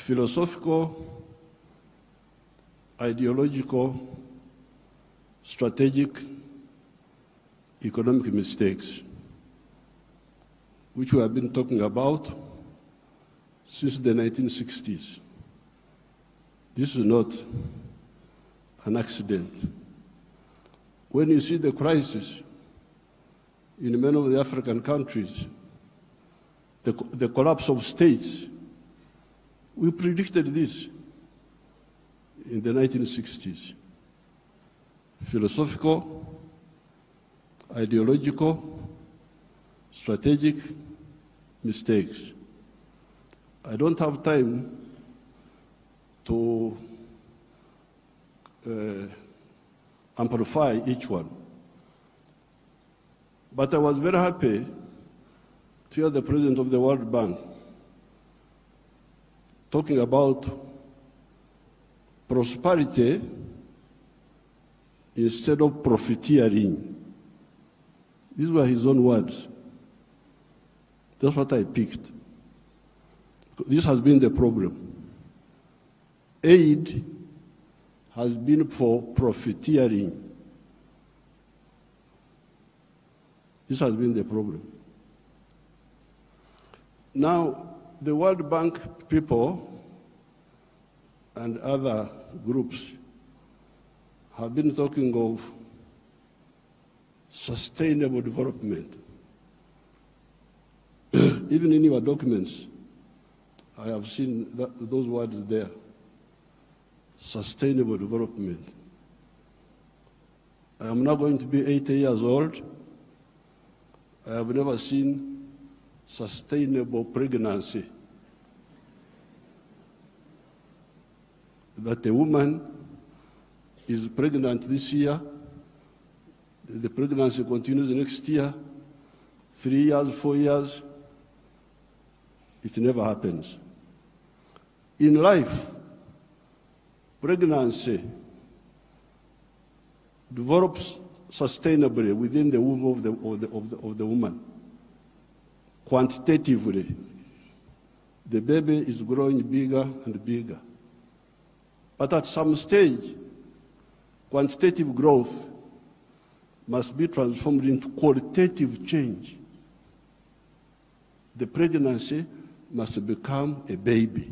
philosophical, ideological, strategic, economic mistakes, which we have been talking about since the 1960s. This is not an accident. When you see the crisis in many of the African countries, the collapse of states, we predicted this in the 1960s. Philosophical, ideological, strategic mistakes. I don't have time to amplify each one. But I was very happy to hear the president of the World Bank talking about prosperity instead of profiteering. These were his own words. That's what I picked. This has been the problem. Aid has been for profiteering. This has been the problem. Now, the World Bank people and other groups have been talking of sustainable development. Even in your documents, I have seen those words there. Sustainable development. I am now going to be 80 years old. I have never seen sustainable pregnancy. That a woman is pregnant this year, the pregnancy continues next year, 3 years, 4 years, it never happens. In life, pregnancy develops sustainably within the womb of the woman. Quantitatively, the baby is growing bigger and bigger. But at some stage, quantitative growth must be transformed into qualitative change. The pregnancy must become a baby.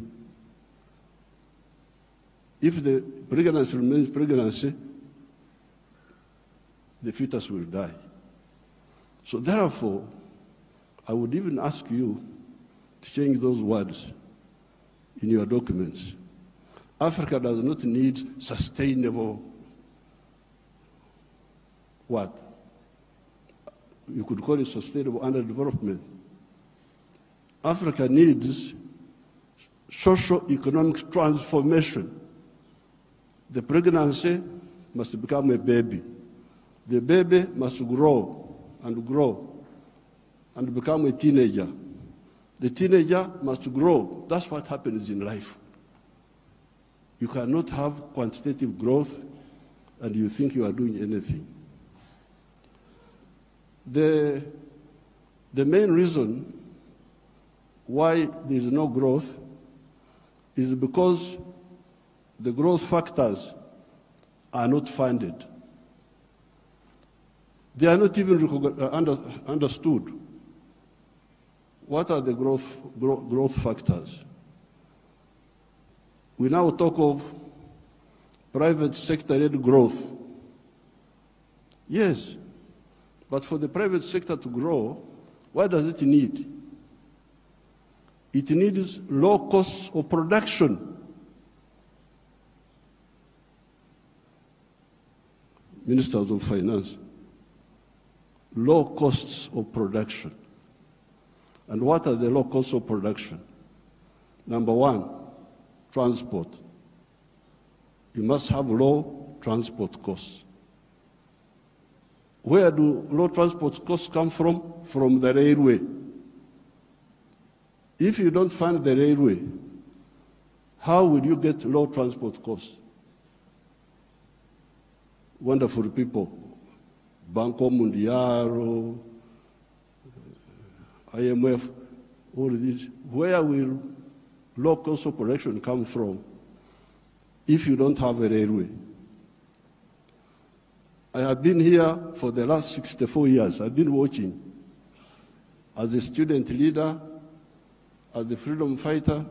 If the pregnancy remains pregnancy, the fetus will die. So therefore, I would even ask you to change those words in your documents. Africa does not need sustainable what? You could call it sustainable underdevelopment. Africa needs socio-economic transformation. The pregnancy must become a baby. The baby must grow and become a teenager. The teenager must grow. That's what happens in life. You cannot have quantitative growth and you think you are doing anything. The main reason why there is no growth is because the growth factors are not funded. They are not even understood. What are the growth factors? We now talk of private sector-led growth. Yes, but for the private sector to grow, what does it need? It needs low costs of production. Ministers of Finance, low costs of production. And what are the low costs of production? Number one, transport. You must have low transport costs. Where do low transport costs come from? From the railway. If you don't fund the railway, how will you get low transport costs? Wonderful people, Banco Mundial, IMF, all of these. Where will low cost of production come from if you don't have a railway? I have been here for the last 64 years. I've been watching as a student leader, as a freedom fighter,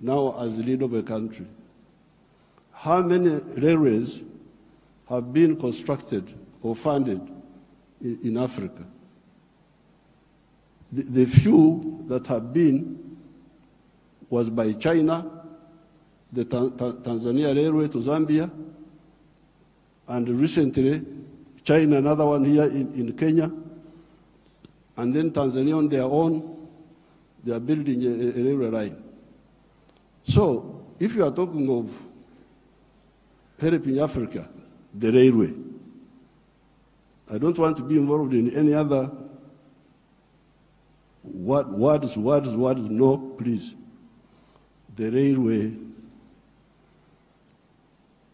now as the leader of a country. How many railways have been constructed or funded in Africa? The few that have been was by China, the Tanzania Railway to Zambia, and recently China, another one here in Kenya, and then Tanzania on their own, they are building a railway line. So if you are talking of helping Africa, the railway, I don't want to be involved in any other words, no, please. The railway.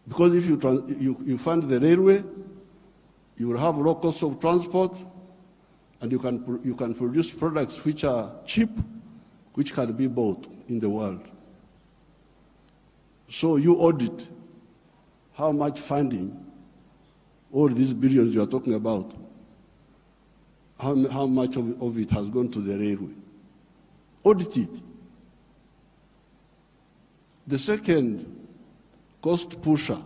Because if you fund the railway, you will have low cost of transport, and you can produce products which are cheap, which can be bought in the world. So you audit how much funding, all these billions you are talking about, how much of it has gone to the railway. Audit it. The second cost pusher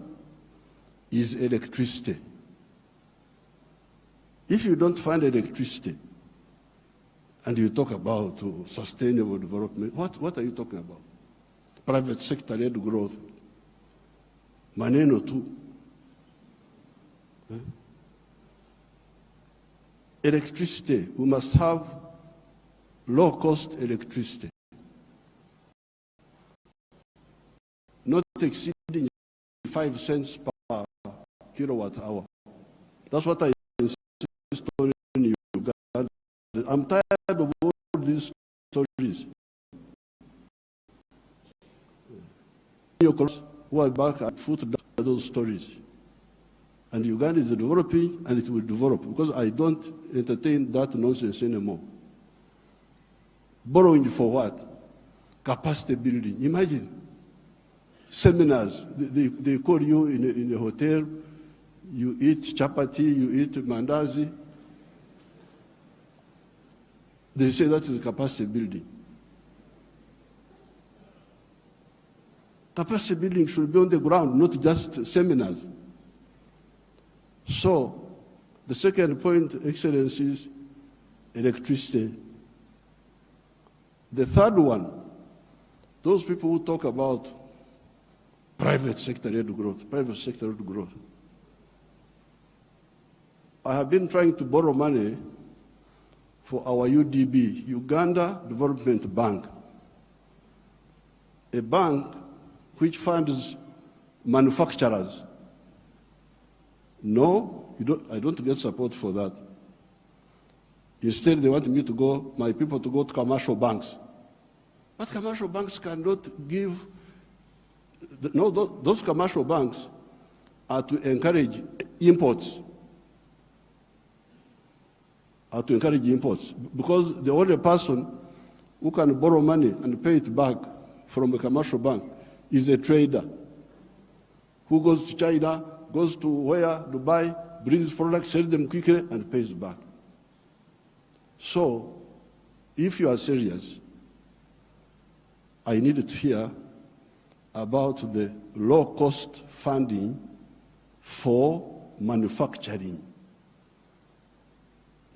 is electricity. If you don't find electricity and you talk about sustainable development, what are you talking about? Private sector-led growth. Maneno tu. Electricity, we must have low-cost electricity, not exceeding 5 cents per kilowatt hour. That's what I insist on in Uganda. I'm tired of all these stories. Your colleagues who are back at foot down those stories. And Uganda is developing, and it will develop, because I don't entertain that nonsense anymore. Borrowing for what? Capacity building. Imagine seminars. They call you in a hotel, you eat chapati, you eat mandazi. They say that is capacity building. Capacity building should be on the ground, not just seminars. So, the second point, Excellency, is electricity. The third one, those people who talk about private sector-led growth, private sector-led growth. I have been trying to borrow money for our UDB, Uganda Development Bank, a bank which funds manufacturers. No, I don't get support for that. Instead, they want me to go, my people to go to commercial banks. But commercial banks cannot give, no, those commercial banks are to encourage imports. Because the only person who can borrow money and pay it back from a commercial bank is a trader who goes to China, goes to where, Dubai, brings products, sells them quickly, and pays back. So, if you are serious, I need to hear about the low-cost funding for manufacturing.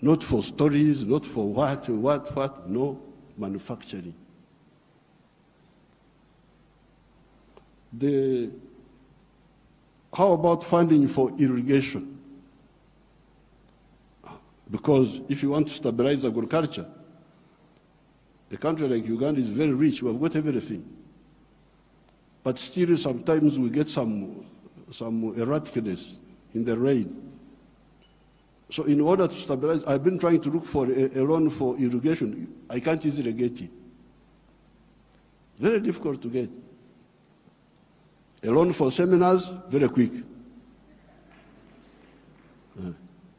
Not for stories, not for what, no, manufacturing. How about funding for irrigation? Because if you want to stabilize agriculture, a country like Uganda is very rich, we have got everything. But still sometimes we get some erraticness in the rain. So in order to stabilize, I've been trying to look for a loan for irrigation. I can't easily get it. Very difficult to get. A loan for seminars, very quick.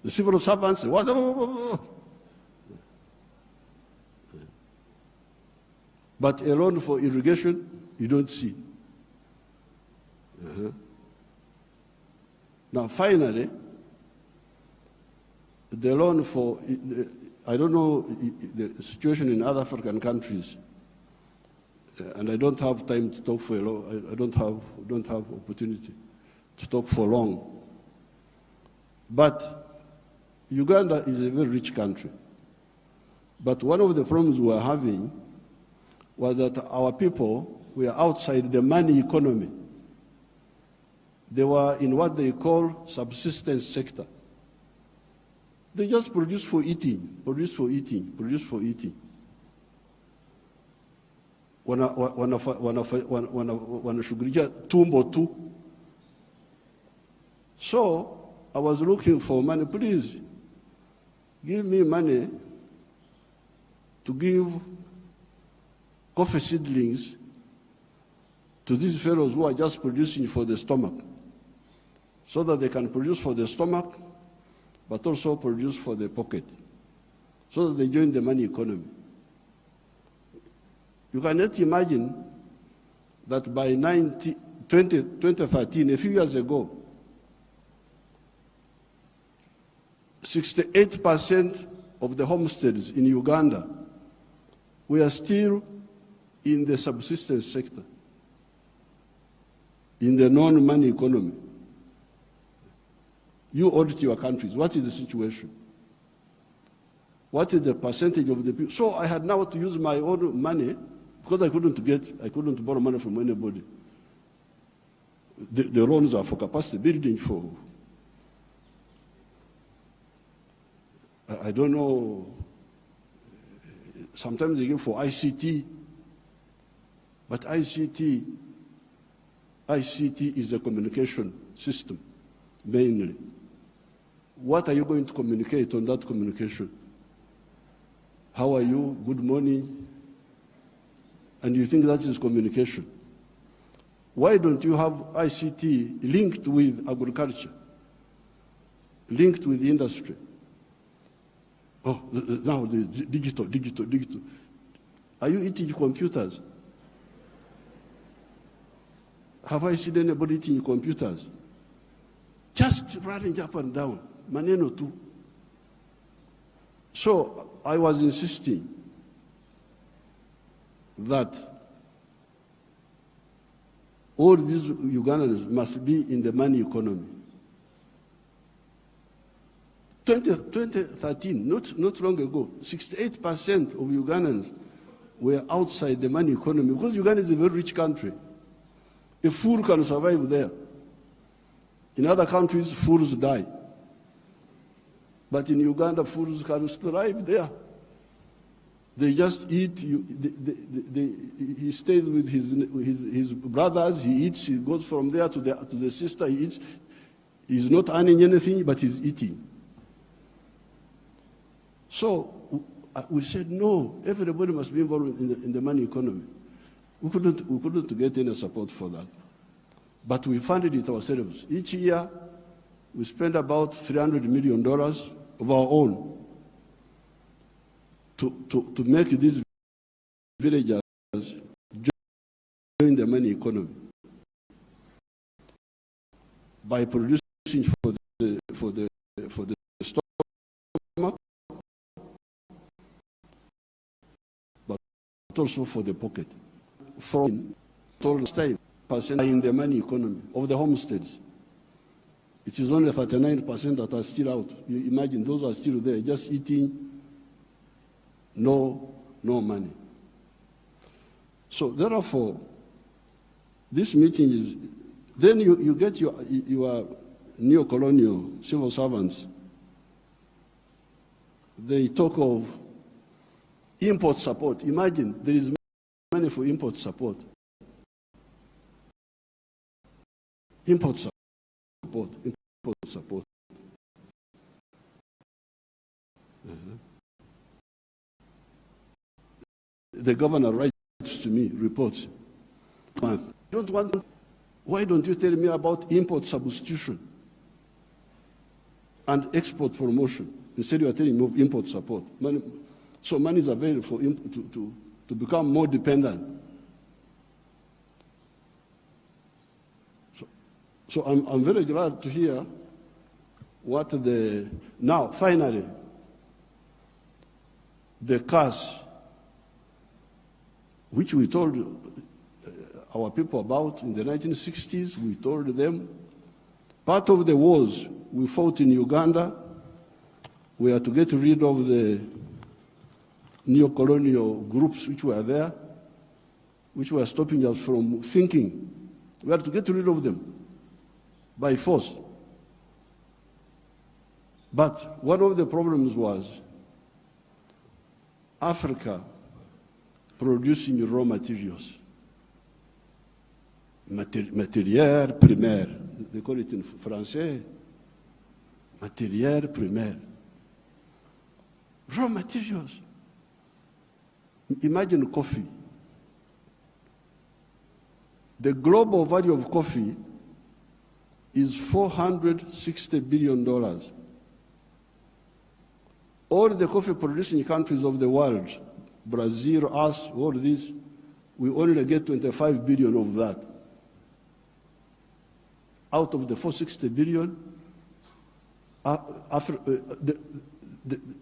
The civil servants, what? But a loan for irrigation, you don't see. Now, finally, the loan for, I don't know the situation in other African countries, and I don't have time to talk for a long, I don't have opportunity to talk for long. But Uganda is a very rich country. But one of the problems we were having was that our people were outside the money economy. They were in what they call subsistence sector. They just produce for eating, produce for eating, produce for eating. Wanashughulikia tumbo tu. So I was looking for money. Please give me money to give coffee seedlings to these fellows who are just producing for the stomach, so that they can produce for the stomach, but also produce for the pocket, so that they join the money economy. You cannot imagine that by 2013, a few years ago, 68% of the homesteads in Uganda were still in the subsistence sector, in the non-money economy. You audit your countries. What is the situation? What is the percentage of the people? So I had now to use my own money because I couldn't borrow money from anybody. The loans are for capacity building, for, I don't know, sometimes they give for ICT, but ICT is a communication system, mainly. What are you going to communicate on that communication? How are you? Good morning. And you think that is communication. Why don't you have ICT linked with agriculture, linked with industry? Oh, now the digital. Are you eating computers? Have I seen anybody eating computers? Just running up and down, maneno tu. So I was insisting that all these Ugandans must be in the money economy. 2013, not long ago, 68% of Ugandans were outside the money economy because Uganda is a very rich country. A fool can survive there. In other countries, fools die. But in Uganda, fools can thrive there. They just eat. He stays with his brothers. He eats. He goes from there to the sister. He eats. He's not earning anything, but he's eating. So we said, no, everybody must be involved in the money economy. We couldn't get any support for that. But we funded it ourselves. Each year, we spend about $300 million of our own to make these villagers join the money economy by producing for the stomach, but also for the pocket. From last time, percent in the money economy of the homesteads. It is only 39% that are still out. You imagine those are still there, just eating, no money. So therefore, this meeting is, then you get your neo-colonial civil servants. They talk of import support. Imagine there is money for import support. Import support. The governor writes to me, reports. Why don't you tell me about import substitution and export promotion? Instead you are telling me of import support. So money is available for to to become more dependent. So I'm very glad to hear what now finally, the cash, which we told our people about in the 1960s, we told them, part of the wars we fought in Uganda were to get rid of the neo-colonial groups which were there, which were stopping us from thinking. We had to get rid of them by force. But one of the problems was Africa producing raw materials, matière primaire, they call it in Français, matière primaire. Raw materials. Imagine coffee. The global value of coffee is $460 billion. All the coffee producing countries of the world, Brazil, us, all this, we only get 25 billion of that. Out of the 460 billion,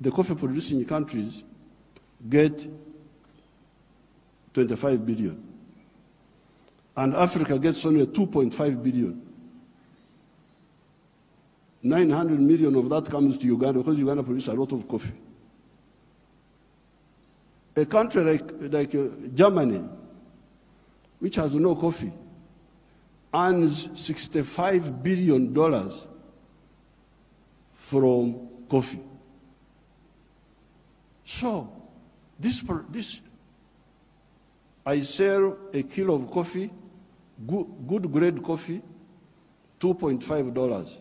the coffee producing countries get 25 billion. And Africa gets only 2.5 billion. 900 million of that comes to Uganda because Uganda produces a lot of coffee. A country like Germany, which has no coffee, earns $65 billion from coffee. So, this I sell a kilo of coffee, good grade coffee, $2.5.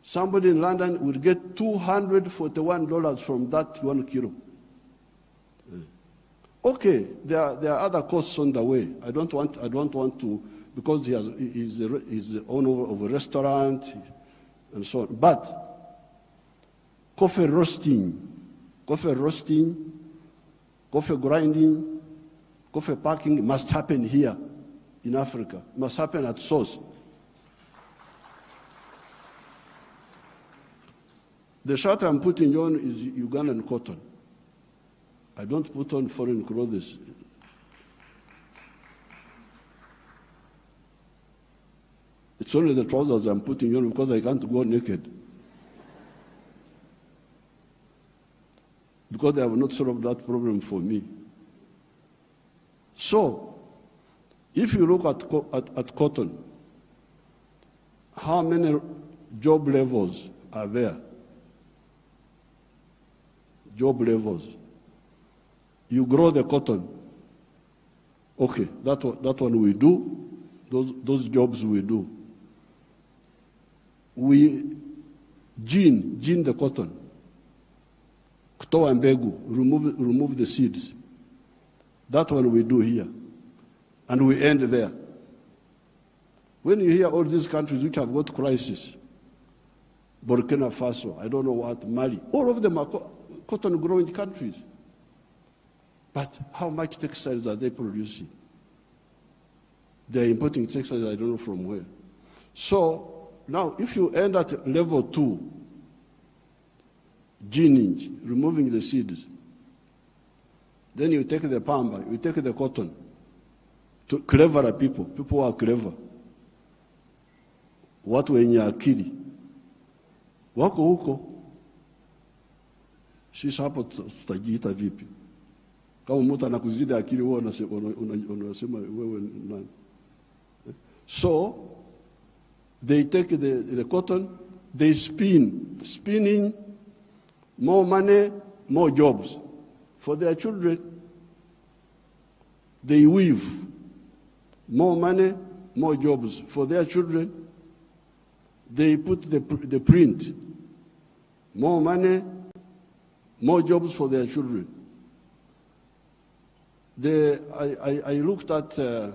Somebody in London will get $241 from that 1 kilo. Okay, there are other costs on the way. I don't want to, because he's the owner of a restaurant and so on. But coffee roasting, coffee grinding, coffee packing must happen here in Africa. It must happen at source. The shirt I'm putting on is Ugandan cotton. I don't put on foreign clothes. It's only the trousers I'm putting on because I can't go naked. Because they have not solved that problem for me. So, if you look at cotton, how many job levels are there? Job levels. You grow the cotton. Okay, that one we do. Those jobs we do. We gene the cotton. Kutoa mbegu, remove the seeds. That one we do here. And we end there. When you hear all these countries which have got crisis, Burkina Faso, I don't know what, Mali, all of them are cotton growing countries. But how much textiles are they producing? They're importing textiles, I don't know from where. So now if you end at level 2, gening, removing the seeds, then you take the pamba, you take the cotton, to cleverer people who are clever. Watu wenye akili wako huko. Sisi hapo tutajiita vipi? Kama mtu anakuzidi akili wewe unasema wewe nani? So they take the cotton, they spinning, more money, more jobs for their children. They weave, more money, more jobs for their children. They put the print, more money, more jobs for their children. I looked at the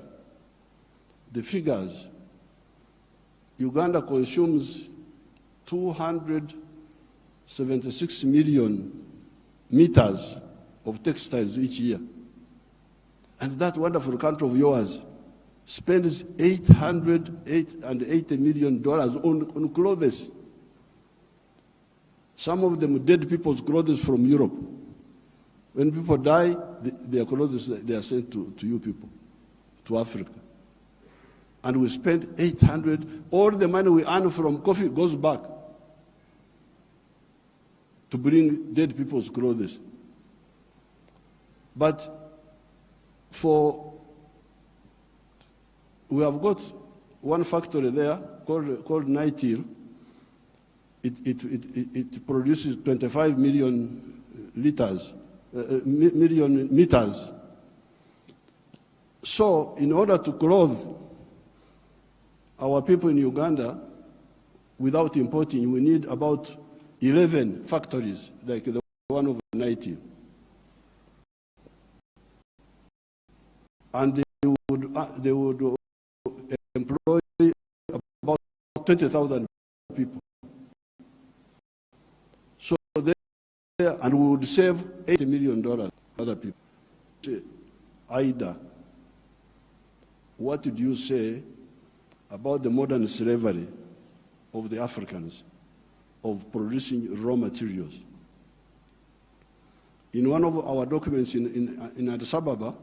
figures. Uganda consumes 276 million meters of textiles each year. And that wonderful country of yours spends $880 million on clothes. Some of them dead people's clothes from Europe. When people die, their clothes, they are sent to you people, to Africa. And we spend 800, all the money we earn from coffee goes back to bring dead people's clothes. But we have got one factory there called Nitil. It produces 25 million liters, million meters. So in order to clothe our people in Uganda without importing, we need about 11 factories like the one of Nitil. And they would employ about 20,000 people. So and we would save $80 million other people. Ida, what did you say about the modern slavery of the Africans of producing raw materials? In one of our documents in Addis Ababa,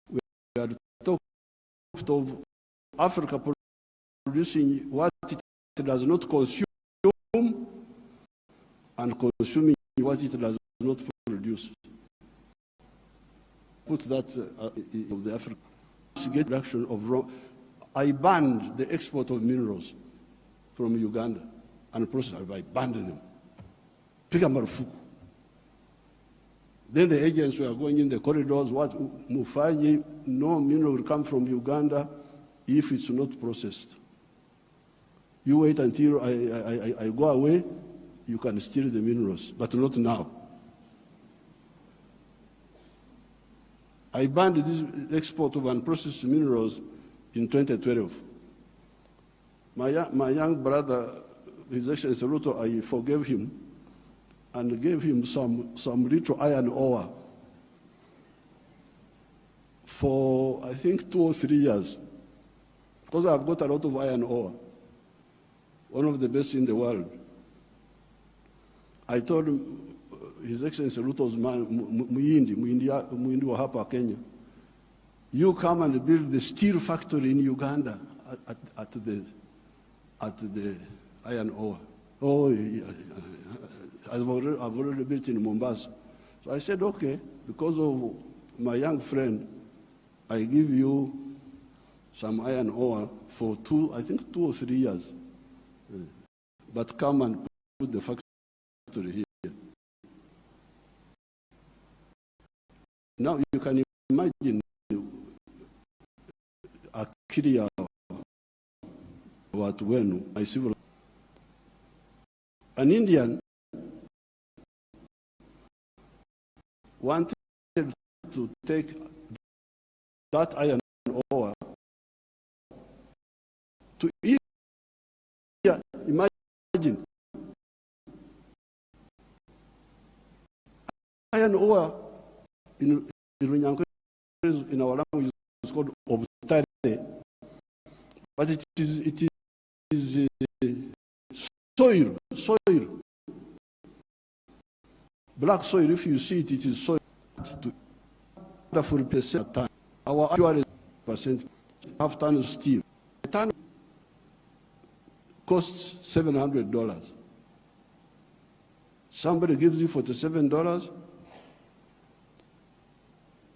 we had talked of Africa producing what it does not consume and consuming what it does not produce. Put that of the African production of raw. I banned the export of minerals from Uganda and process. I banned them. Piga marufuku. Then the agents were going in the corridors. What Mufaji? No mineral will come from Uganda if it's not processed. You wait until I go away. You can steal the minerals, but not now. I banned this export of unprocessed minerals in 2012. My young brother, His Excellency Ruto, I forgave him and gave him some little iron ore for, I think, 2 or 3 years, because I've got a lot of iron ore, one of the best in the world. I told him, His Excellency Ruto's man, Muhindi wa hapa Kenya, you come and build the steel factory in Uganda at the iron ore. Oh, I've already built in Mombasa. So I said, okay, because of my young friend, I give you some iron ore for 2 or 3 years. But come and put the factory here. Now you can imagine a Kiria what when my civil an Indian wanted to take that iron ore to India. Imagine iron ore in our language is called obtare, but it is soil, black soil. If you see it, it is soil. Wonderful percent. Our actual percent, half ton of steel. A ton costs $700. Somebody gives you $47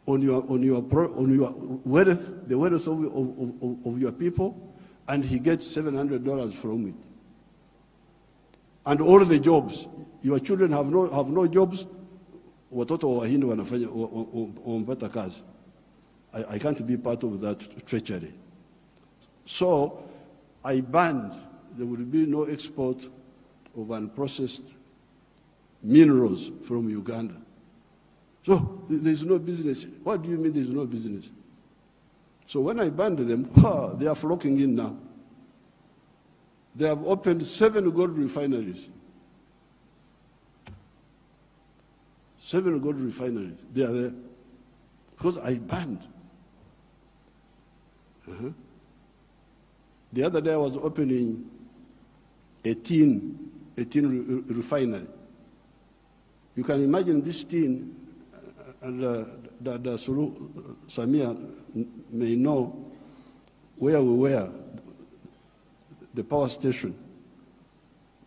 on your wealth, the wealth of your people, and he gets $700 from it. And all the jobs, your children have no jobs. Watoto wa Wahindi wanafanya wampata kazi. I can't be part of that treachery. So I banned. There will be no export of unprocessed minerals from Uganda. So there's no business. What do you mean there's no business? So when I banned them, they are flocking in now. They have opened 7 gold refineries. 7 gold refineries, they are there. Because I banned. The other day I was opening a tin refinery. You can imagine this tin, and Sulu Samia may know where we were, the power station,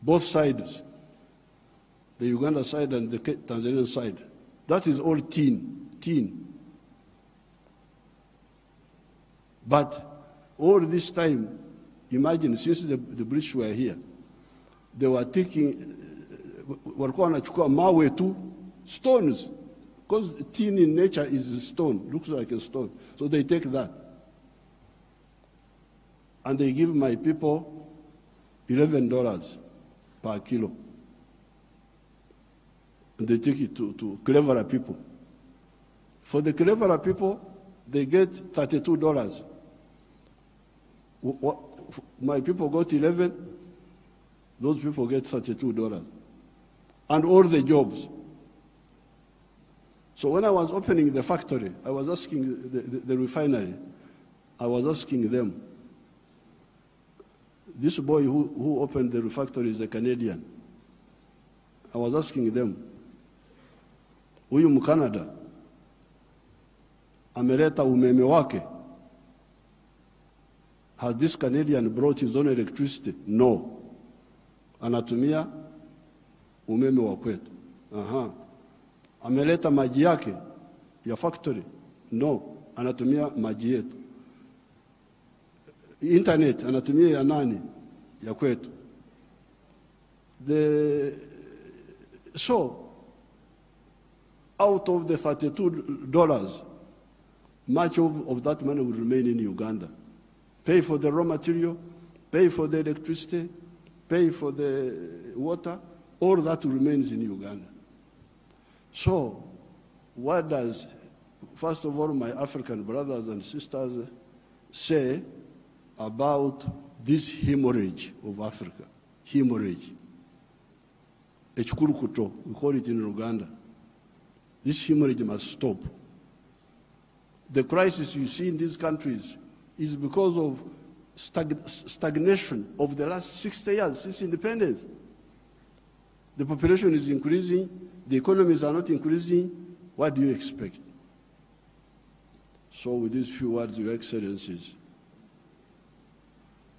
both sides, the Uganda side and the Tanzanian side. That is all tin. But all this time, imagine, since the British were here, they were taking, walikuwa wanachukua mawe tu, stones, because tin in nature is a stone, looks like a stone. So they take that. And they give my people $11 per kilo. And they take it to cleverer people. For the cleverer people, they get $32. My people got 11, those people get $32. And all the jobs. So when I was opening the factory, I was asking the refinery, I was asking them, this boy who opened the factory is a Canadian. I was asking them, huyu Mkanada ameleta umeme wake? Has this Canadian brought his own electricity? No. Anatumia umeme wa kwetu. Ameleta maji yake ya factory? No. Anatumia maji yetu. Internet anatumia ya nani? Ya kwetu. So, out of the $32, much of that money will remain in Uganda. Pay for the raw material, pay for the electricity, pay for the water, all that remains in Uganda. So, what does, first of all, my African brothers and sisters say about this hemorrhage of Africa? Hemorrhage. Echikurukuto, we call it in Uganda. This hemorrhage must stop. The crisis you see in these countries is because of stagnation of the last 60 years since independence. The population is increasing, the economies are not increasing. What do you expect? So with these few words, Your Excellencies,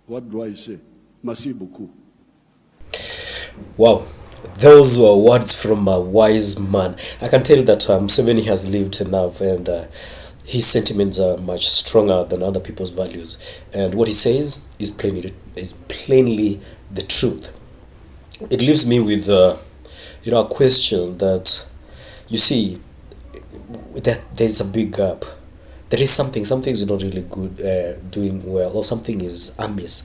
what do I say? Merci beaucoup. Wow. Those were words from a wise man. I can tell that Museveni has lived enough, and his sentiments are much stronger than other people's values. And what he says is plainly the truth. It leaves me with a question that, you see, that there's a big gap. There is something is not really good, doing well, or something is amiss.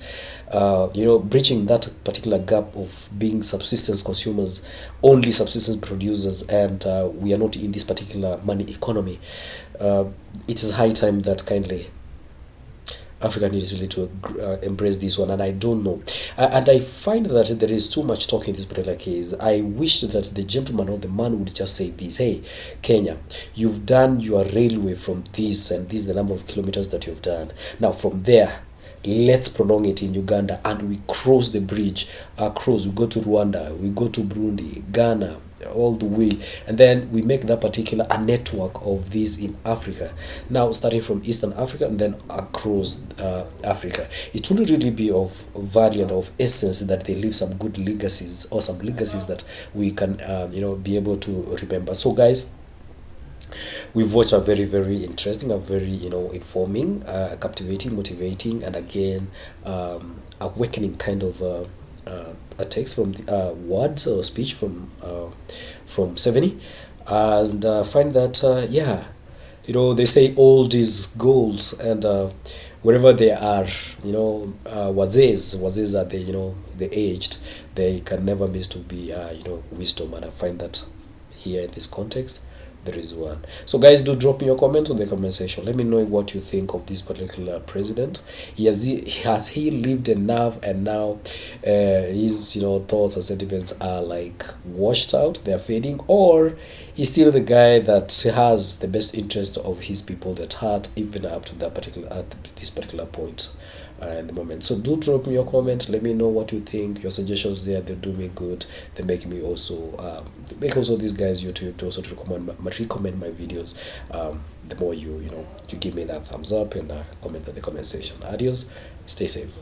Bridging that particular gap of being subsistence consumers, only subsistence producers, and we are not in this particular money economy. It is high time that kindly Africa needs really to embrace this one, and I don't know. And I find that there is too much talk in this particular case. I wish that the gentleman or the man would just say this: hey, Kenya, you've done your railway from this, and this is the number of kilometers that you've done. Now from there, let's prolong it in Uganda, and we cross the bridge across. We go to Rwanda, we go to Burundi, Ghana, all the way, and then we make that particular a network of these in Africa. Now starting from Eastern Africa and then across Africa, it will really be of value and of essence that they leave some good legacies, or some legacies that we can be able to remember. So guys, we've watched a very, very interesting, a very informing, captivating, motivating, and again awakening kind of a text from the words or speech from Museveni, and find that they say old is gold, and wherever they are, wazees are the aged, they can never miss to be wisdom, and I find that here in this context there is one. So guys, do drop me your comment on the comment section. Let me know what you think of this particular president. Has he lived enough, and now his thoughts and sentiments are like washed out, they're fading, or he's still the guy that has the best interest of his people at heart, even up to this particular point in the moment. So do drop me your comment. Let me know what you think. Your suggestions there, they do me good. They make me also make also these guys YouTube to also recommend my videos. The more you give me that thumbs up and comment in the comment section. Adios, stay safe.